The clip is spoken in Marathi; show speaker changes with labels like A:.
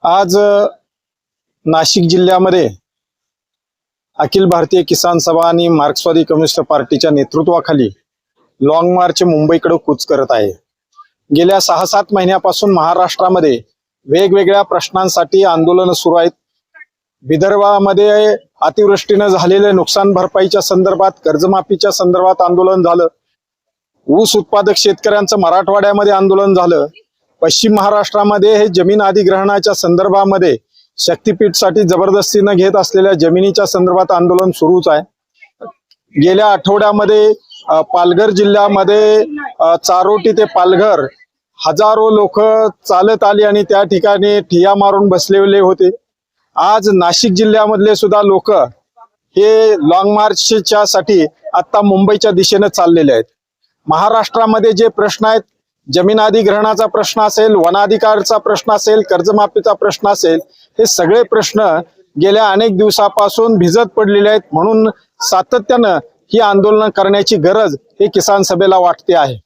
A: आज नाशिक जिल्ह्यामध्ये अखिल भारतीय किसान सभा आणि मार्क्सवादी कम्युनिस्ट पार्टीच्या नेतृत्वाखाली लॉंग मार्च मुंबईकडे कूच करत आहे। गेल्या 6-7 महिन्यापासून महाराष्ट्रामध्ये वेगवेगळ्या प्रश्नांसाठी आंदोलन सुरू आहेत। विदर्भामध्ये अतिवृष्टीने झालेले नुकसान भरपाईच्या संदर्भात, कर्जमाफीच्या संदर्भात आंदोलन झालं। ऊस उत्पादक शेतकऱ्यांचं मराठवाड्यामध्ये आंदोलन झालं। पश्चिम महाराष्ट्रामध्ये हे जमीन अधिग्रहणाच्या संदर्भामध्ये शक्तीपीठसाठी जबरदस्तीने घेत असलेल्या जमिनीच्या संदर्भात आंदोलन सुरूच आहे। गेल्या आठवड्यामध्ये पालघर जिल्ह्यामध्ये चारोटी ते पालघर हजारो लोक चालत आली आणि त्या ठिकाणी ठिय्या मारून बसलेले होते। आज नाशिक जिल्ह्यामधले सुद्धा लोक हे लॉंग मार्चच्या साठी आता मुंबईच्या दिशेने चाललेले आहेत। महाराष्ट्रामध्ये जे प्रश्न आहेत, जमीन अधिग्रहणाचा प्रश्न असेल, वनाधिकारचा प्रश्न असेल, कर्जमाफीचा प्रश्न असेल, हे सगळे प्रश्न गेल्या अनेक दिवसापासून भिजत पडलेले आहेत। म्हणून सातत्यानं ही आंदोलन करण्याची गरज हे किसान सभेला वाटते आहे।